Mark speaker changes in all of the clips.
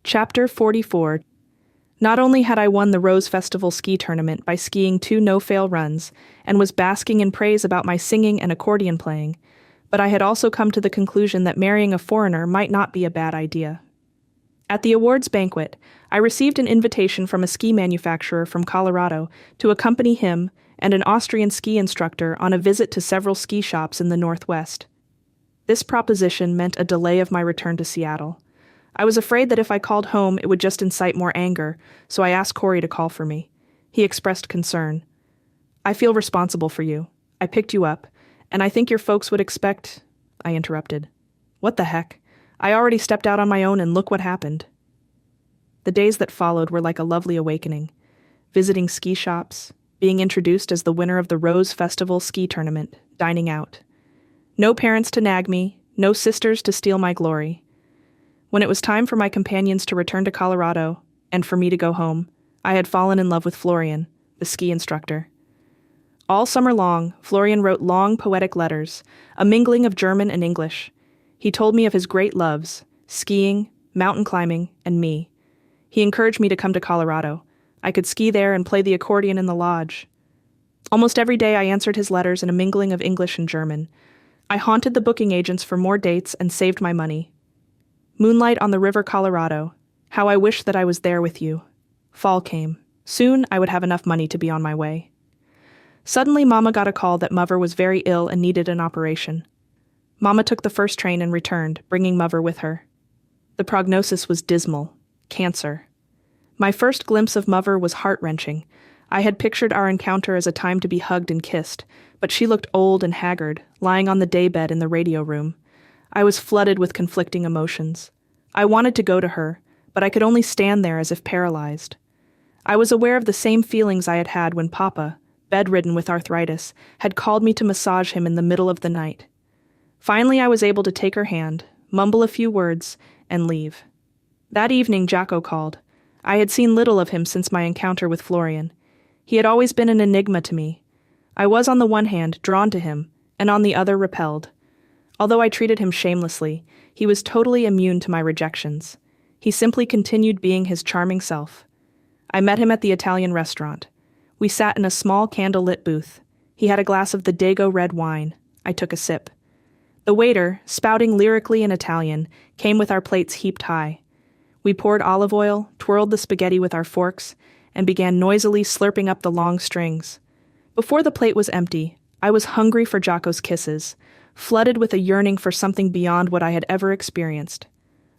Speaker 1: Chapter 44. Not only had I won the Rose Festival ski tournament by skiing 2 no-fail runs and was basking in praise about my singing and accordion playing, but I had also come to the conclusion that marrying a foreigner might not be a bad idea. At the awards banquet, I received an invitation from a ski manufacturer from Colorado to accompany him and an Austrian ski instructor on a visit to several ski shops in the Northwest. This proposition meant a delay of my return to Seattle. I was afraid that if I called home, it would just incite more anger, so I asked Corey to call for me. He expressed concern. "I feel responsible for you. I picked you up, and I think your folks would expect—" I interrupted. "What the heck? I already stepped out on my own and look what happened." The days that followed were like a lovely awakening. Visiting ski shops, being introduced as the winner of the Rose Festival ski tournament, dining out. No parents to nag me, no sisters to steal my glory. When it was time for my companions to return to Colorado, and for me to go home, I had fallen in love with Florian, the ski instructor. All summer long, Florian wrote long, poetic letters, a mingling of German and English. He told me of his great loves, skiing, mountain climbing, and me. He encouraged me to come to Colorado. I could ski there and play the accordion in the lodge. Almost every day I answered his letters in a mingling of English and German. I haunted the booking agents for more dates and saved my money. Moonlight on the river Colorado. How I wished that I was there with you. Fall came. Soon I would have enough money to be on my way. Suddenly Mama got a call that Mother was very ill and needed an operation. Mama took the first train and returned, bringing Mother with her. The prognosis was dismal. Cancer. My first glimpse of Mother was heart-wrenching. I had pictured our encounter as a time to be hugged and kissed, but she looked old and haggard, lying on the daybed in the radio room. I was flooded with conflicting emotions. I wanted to go to her, but I could only stand there as if paralyzed. I was aware of the same feelings I had had when Papa, bedridden with arthritis, had called me to massage him in the middle of the night. Finally, I was able to take her hand, mumble a few words, and leave. That evening, Jacko called. I had seen little of him since my encounter with Florian. He had always been an enigma to me. I was on the one hand drawn to him, and on the other repelled. Although I treated him shamelessly, he was totally immune to my rejections. He simply continued being his charming self. I met him at the Italian restaurant. We sat in a small candle-lit booth. He had a glass of the Dago red wine. I took a sip. The waiter, spouting lyrically in Italian, came with our plates heaped high. We poured olive oil, twirled the spaghetti with our forks, and began noisily slurping up the long strings. Before the plate was empty, I was hungry for Jocko's kisses, flooded with a yearning for something beyond what I had ever experienced.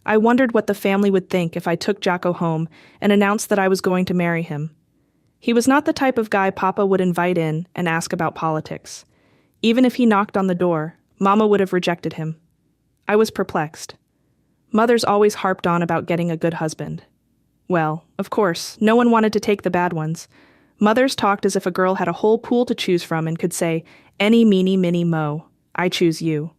Speaker 1: I wondered what the family would think if I took Jocko home and announced that I was going to marry him. He was not the type of guy Papa would invite in and ask about politics. Even if he knocked on the door, Mama would have rejected him. I was perplexed. Mothers always harped on about getting a good husband. Well, of course, no one wanted to take the bad ones. Mothers talked as if a girl had a whole pool to choose from and could say, "Any, meeny, miny, mo. I choose you."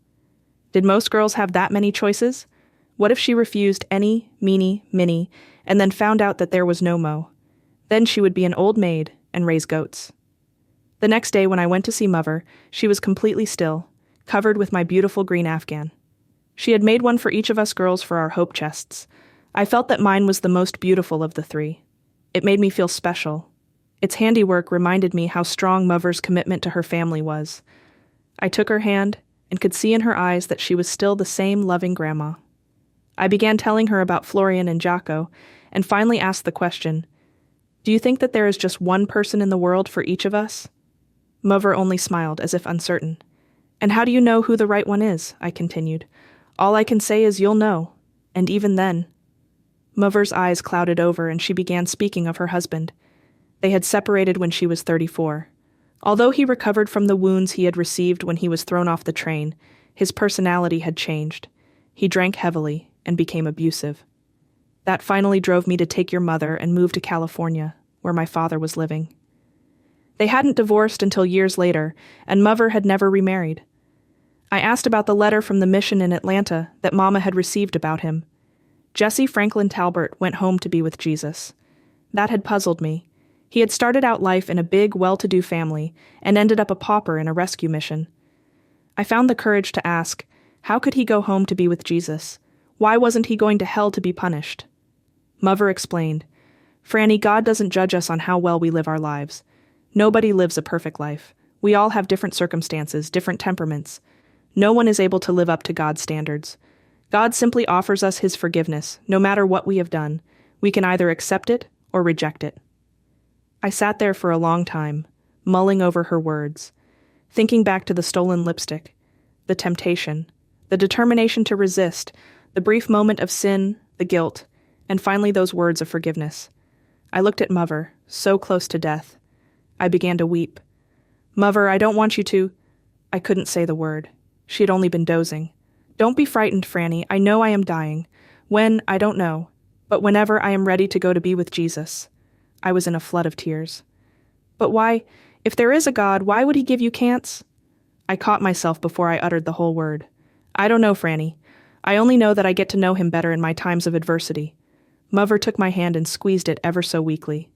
Speaker 1: Did most girls have that many choices? What if she refused any, meeny, miny, and then found out that there was no mo? Then she would be an old maid and raise goats. The next day when I went to see Mother, she was completely still, covered with my beautiful green afghan. She had made one for each of us girls for our hope chests. I felt that mine was the most beautiful of the 3. It made me feel special. Its handiwork reminded me how strong Mother's commitment to her family was. I took her hand and could see in her eyes that she was still the same loving grandma. I began telling her about Florian and Jocko, and finally asked the question, "Do you think that there is just one person in the world for each of us?" Mother only smiled, as if uncertain. "And how do you know who the right one is?" I continued. "All I can say is you'll know, and even then." Mother's eyes clouded over and she began speaking of her husband. They had separated when she was 34. Although he recovered from the wounds he had received when he was thrown off the train, his personality had changed. He drank heavily and became abusive. That finally drove me to take your mother and move to California, where my father was living. They hadn't divorced until years later, and Mother had never remarried. I asked about the letter from the mission in Atlanta that Mama had received about him. Jesse Franklin Talbert went home to be with Jesus. That had puzzled me. He had started out life in a big, well-to-do family and ended up a pauper in a rescue mission. I found the courage to ask, how could he go home to be with Jesus? Why wasn't he going to hell to be punished? Mother explained. Franny, God doesn't judge us on how well we live our lives. Nobody lives a perfect life. We all have different circumstances, different temperaments. No one is able to live up to God's standards. God simply offers us his forgiveness, no matter what we have done. We can either accept it or reject it. I sat there for a long time, mulling over her words, thinking back to the stolen lipstick, the temptation, the determination to resist, the brief moment of sin, the guilt, and finally those words of forgiveness. I looked at Mother, so close to death. I began to weep. Mother, I don't want you to... I couldn't say the word. She had only been dozing. Don't be frightened, Franny. I know I am dying. When, I don't know. But whenever I am ready to go to be with Jesus. I was in a flood of tears. But why, if there is a God, why would he give you cancer? I caught myself before I uttered the whole word. I don't know, Franny. I only know that I get to know him better in my times of adversity. Mother took my hand and squeezed it ever so weakly.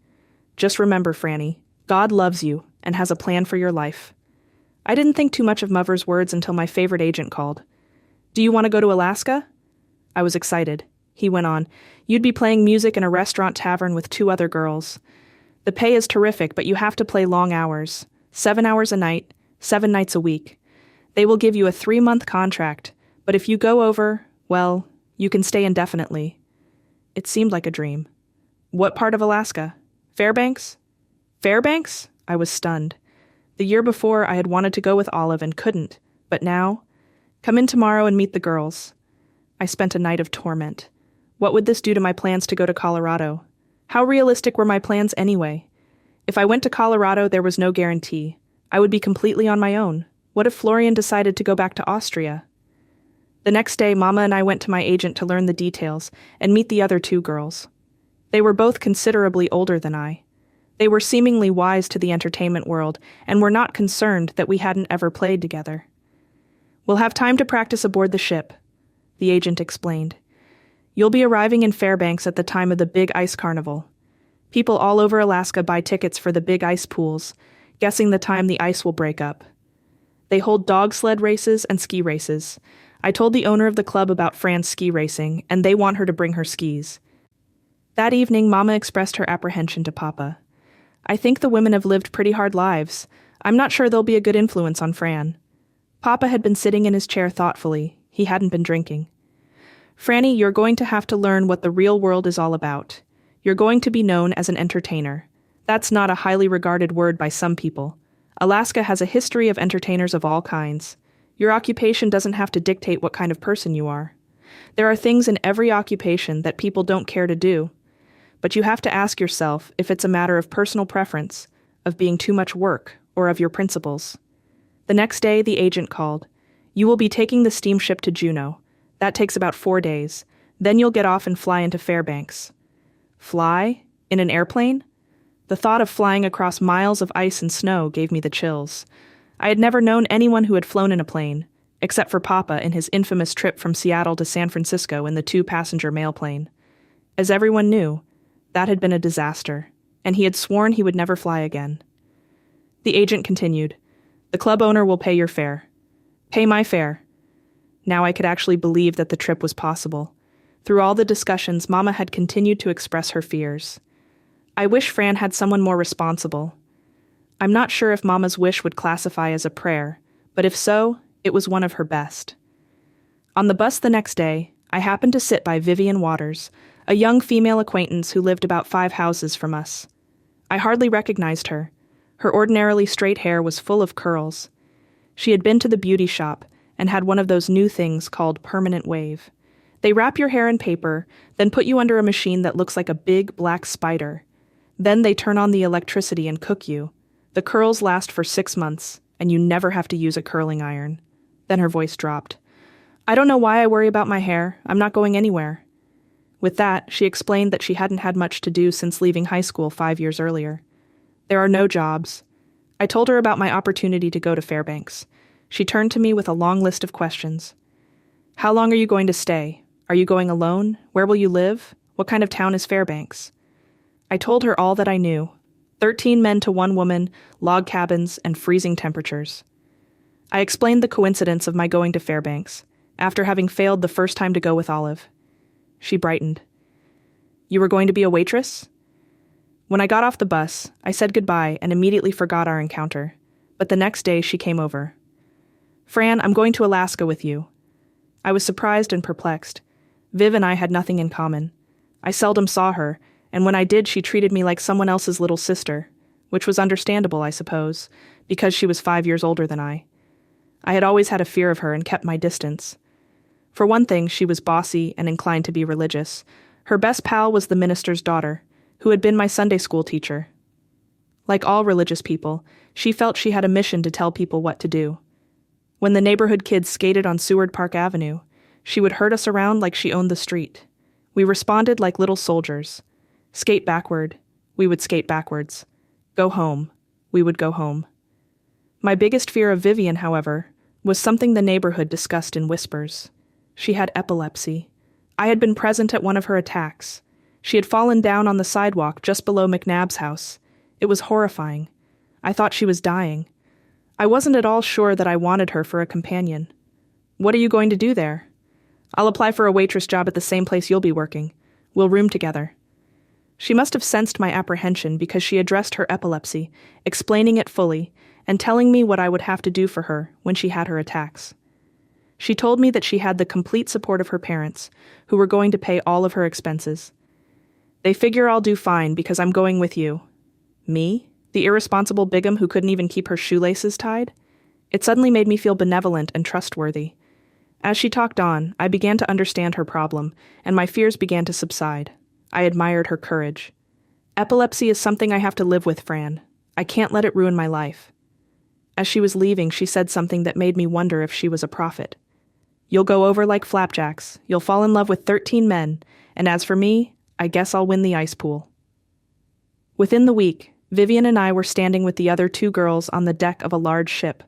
Speaker 1: Just remember, Franny, God loves you and has a plan for your life. I didn't think too much of Mother's words until my favorite agent called. Do you want to go to Alaska? I was excited. He went on, you'd be playing music in a restaurant tavern with 2 other girls. The pay is terrific, but you have to play long hours. 7 hours a night, 7 nights a week. They will give you a 3-month contract, but if you go over, well, you can stay indefinitely. It seemed like a dream. What part of Alaska? Fairbanks? Fairbanks? I was stunned. The year before, I had wanted to go with Olive and couldn't, but now? Come in tomorrow and meet the girls. I spent a night of torment. What would this do to my plans to go to Colorado? How realistic were my plans anyway? If I went to Colorado, there was no guarantee. I would be completely on my own. What if Florian decided to go back to Austria? The next day, Mama and I went to my agent to learn the details and meet the other 2 girls. They were both considerably older than I. They were seemingly wise to the entertainment world and were not concerned that we hadn't ever played together. We'll have time to practice aboard the ship, the agent explained. You'll be arriving in Fairbanks at the time of the Big Ice Carnival. People all over Alaska buy tickets for the big ice pools, guessing the time the ice will break up. They hold dog sled races and ski races. I told the owner of the club about Fran's ski racing, and they want her to bring her skis. That evening, Mama expressed her apprehension to Papa. I think the women have lived pretty hard lives. I'm not sure they'll be a good influence on Fran. Papa had been sitting in his chair thoughtfully. He hadn't been drinking. Franny, you're going to have to learn what the real world is all about. You're going to be known as an entertainer. That's not a highly regarded word by some people. Alaska has a history of entertainers of all kinds. Your occupation doesn't have to dictate what kind of person you are. There are things in every occupation that people don't care to do. But you have to ask yourself if it's a matter of personal preference, of being too much work, or of your principles. The next day, the agent called. You will be taking the steamship to Juneau. That takes about 4 days. Then you'll get off and fly into Fairbanks. Fly? In an airplane? The thought of flying across miles of ice and snow gave me the chills. I had never known anyone who had flown in a plane, except for Papa in his infamous trip from Seattle to San Francisco in the 2-passenger mail plane. As everyone knew, that had been a disaster, and he had sworn he would never fly again. The agent continued, The club owner will pay your fare. Pay my fare. Now I could actually believe that the trip was possible. Through all the discussions, Mama had continued to express her fears. I wish Fran had someone more responsible. I'm not sure if Mama's wish would classify as a prayer, but if so, it was one of her best. On the bus the next day, I happened to sit by Vivian Waters, a young female acquaintance who lived about 5 houses from us. I hardly recognized her. Her ordinarily straight hair was full of curls. She had been to the beauty shop and had one of those new things called permanent wave. They wrap your hair in paper, then put you under a machine that looks like a big black spider. Then they turn on the electricity and cook you. The curls last for 6 months, and you never have to use a curling iron. Then her voice dropped. I don't know why I worry about my hair. I'm not going anywhere. With that, she explained that she hadn't had much to do since leaving high school 5 years earlier. There are no jobs. I told her about my opportunity to go to Fairbanks. She turned to me with a long list of questions. How long are you going to stay? Are you going alone? Where will you live? What kind of town is Fairbanks? I told her all that I knew. 13 men to 1 woman, log cabins, and freezing temperatures. I explained the coincidence of my going to Fairbanks, after having failed the first time to go with Olive. She brightened. You were going to be a waitress? When I got off the bus, I said goodbye and immediately forgot our encounter. But the next day she came over. Fran, I'm going to Alaska with you. I was surprised and perplexed. Viv and I had nothing in common. I seldom saw her, and when I did, she treated me like someone else's little sister, which was understandable, I suppose, because she was 5 years older than I. I had always had a fear of her and kept my distance. For one thing, she was bossy and inclined to be religious. Her best pal was the minister's daughter, who had been my Sunday school teacher. Like all religious people, she felt she had a mission to tell people what to do. When the neighborhood kids skated on Seward Park Avenue, she would herd us around like she owned the street. We responded like little soldiers. Skate backward, we would skate backwards. Go home, we would go home. My biggest fear of Vivian, however, was something the neighborhood discussed in whispers. She had epilepsy. I had been present at one of her attacks. She had fallen down on the sidewalk just below McNabb's house. It was horrifying. I thought she was dying. I wasn't at all sure that I wanted her for a companion. What are you going to do there? I'll apply for a waitress job at the same place you'll be working. We'll room together. She must have sensed my apprehension because she addressed her epilepsy, explaining it fully, and telling me what I would have to do for her when she had her attacks. She told me that she had the complete support of her parents, who were going to pay all of her expenses. They figure I'll do fine because I'm going with you. Me? The irresponsible Bigham who couldn't even keep her shoelaces tied? It suddenly made me feel benevolent and trustworthy. As she talked on, I began to understand her problem, and my fears began to subside. I admired her courage. Epilepsy is something I have to live with, Fran. I can't let it ruin my life. As she was leaving, she said something that made me wonder if she was a prophet. You'll go over like flapjacks, you'll fall in love with 13 men, and as for me, I guess I'll win the ice pool. Within the week, Vivian and I were standing with the other 2 girls on the deck of a large ship.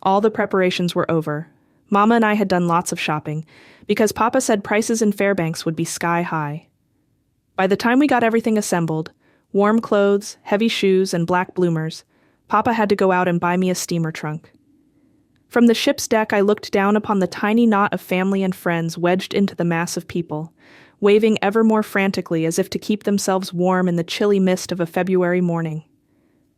Speaker 1: All the preparations were over. Mama and I had done lots of shopping, because Papa said prices in Fairbanks would be sky high. By the time we got everything assembled, warm clothes, heavy shoes, and black bloomers, Papa had to go out and buy me a steamer trunk. From the ship's deck, I looked down upon the tiny knot of family and friends wedged into the mass of people, waving ever more frantically as if to keep themselves warm in the chilly mist of a February morning.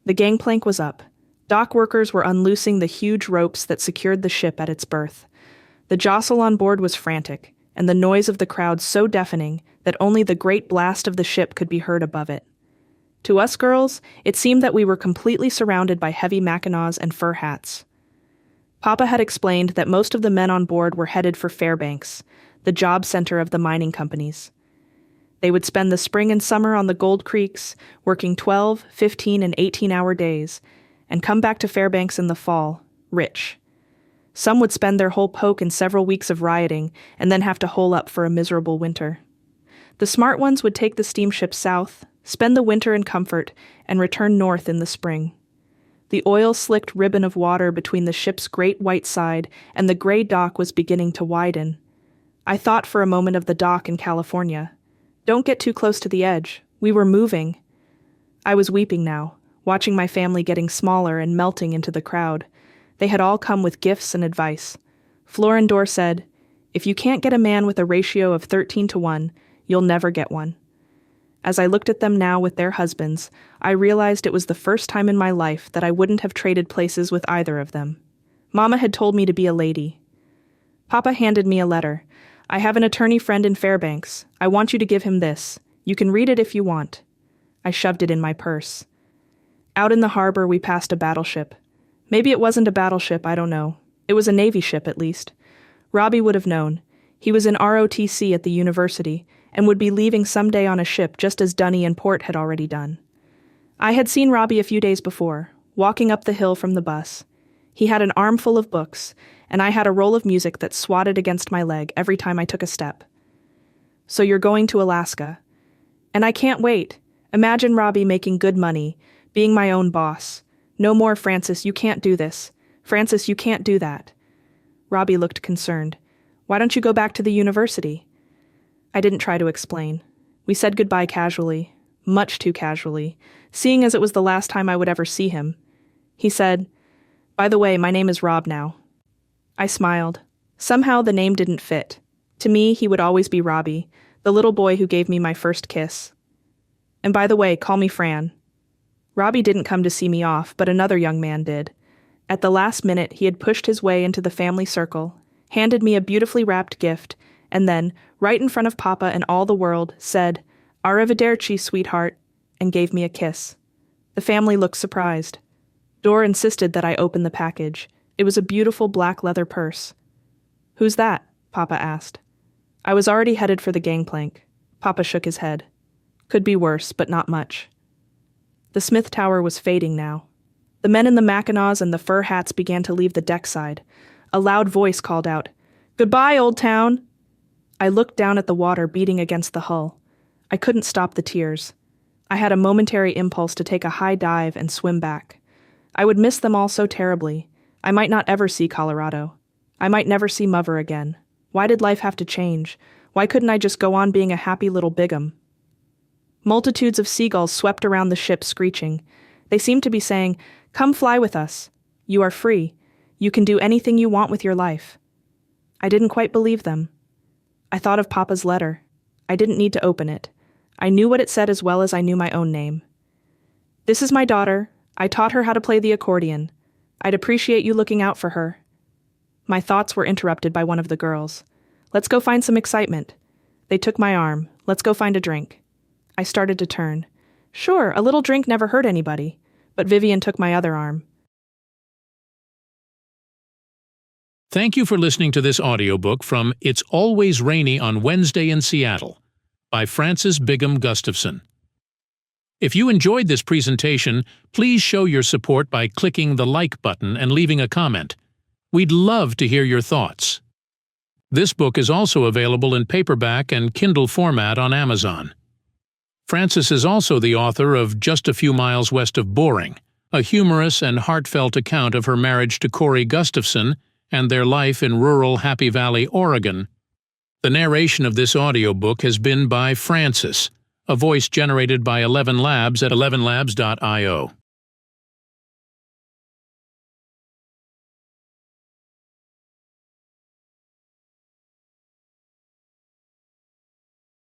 Speaker 1: The gangplank was up. Dock workers were unloosing the huge ropes that secured the ship at its berth. The jostle on board was frantic, and the noise of the crowd so deafening that only the great blast of the ship could be heard above it. To us girls, it seemed that we were completely surrounded by heavy mackinaws and fur hats. Papa had explained that most of the men on board were headed for Fairbanks, the job center of the mining companies. They would spend the spring and summer on the Gold Creeks, working 12, 15, and 18-hour days, and come back to Fairbanks in the fall, rich. Some would spend their whole poke in several weeks of rioting and then have to hole up for a miserable winter. The smart ones would take the steamship south, spend the winter in comfort, and return north in the spring. The oil-slicked ribbon of water between the ship's great white side and the gray dock was beginning to widen. I thought for a moment of the dock in California. Don't get too close to the edge. We were moving. I was weeping now, watching my family getting smaller and melting into the crowd. They had all come with gifts and advice. Florendor said, "If you can't get a man with a ratio of 13-1, you'll never get one." As I looked at them now with their husbands, I realized it was the first time in my life that I wouldn't have traded places with either of them. Mama had told me to be a lady. Papa handed me a letter. "I have an attorney friend in Fairbanks. I want you to give him this. You can read it if you want." I shoved it in my purse. Out in the harbor, we passed a battleship. Maybe it wasn't a battleship, I don't know. It was a Navy ship, at least. Robbie would have known. He was in ROTC at the university, and would be leaving someday on a ship just as Dunny and Port had already done. I had seen Robbie a few days before, walking up the hill from the bus. He had an armful of books, and I had a roll of music that swatted against my leg every time I took a step. "So you're going to Alaska." "And I can't wait. Imagine Robbie making good money, being my own boss. No more, Frances, you can't do this. Frances, you can't do that." Robbie looked concerned. "Why don't you go back to the university?" I didn't try to explain. We said goodbye casually, much too casually, seeing as it was the last time I would ever see him. He said, "By the way, my name is Rob now." I smiled. Somehow the name didn't fit. To me, he would always be Robbie, the little boy who gave me my first kiss. And by the way, call me Fran. Robbie didn't come to see me off, but another young man did. At the last minute, he had pushed his way into the family circle, handed me a beautifully wrapped gift, and then, right in front of Papa and all the world, said, "Arrivederci, sweetheart," and gave me a kiss. The family looked surprised. Dor insisted that I open the package. It was a beautiful black leather purse. "Who's that?" Papa asked. I was already headed for the gangplank. Papa shook his head. Could be worse, but not much. The Smith Tower was fading now. The men in the mackinaws and the fur hats began to leave the deck side. A loud voice called out, "Goodbye, Old Town!" I looked down at the water beating against the hull. I couldn't stop the tears. I had a momentary impulse to take a high dive and swim back. I would miss them all so terribly. I might not ever see Colorado. I might never see Mother again. Why did life have to change? Why couldn't I just go on being a happy little Bigham? Multitudes of seagulls swept around the ship screeching. They seemed to be saying, "Come fly with us. You are free. You can do anything you want with your life." I didn't quite believe them. I thought of Papa's letter. I didn't need to open it. I knew what it said as well as I knew my own name. "This is my daughter. I taught her how to play the accordion. I'd appreciate you looking out for her." My thoughts were interrupted by one of the girls. "Let's go find some excitement." They took my arm. "Let's go find a drink." I started to turn. Sure, a little drink never hurt anybody. But Vivian took my other arm.
Speaker 2: Thank you for listening to this audiobook from It's Always Rainy on Wednesday in Seattle by Frances Bigham Gustafsson. If you enjoyed this presentation, please show your support by clicking the like button and leaving a comment. We'd love to hear your thoughts. This book is also available in paperback and Kindle format on Amazon. Frances is also the author of Just a Few Miles West of Boring, a humorous and heartfelt account of her marriage to Corey Gustafson and their life in rural Happy Valley, Oregon. The narration of this audiobook has been by Frances, a voice generated by 11 Labs at 11labs.io.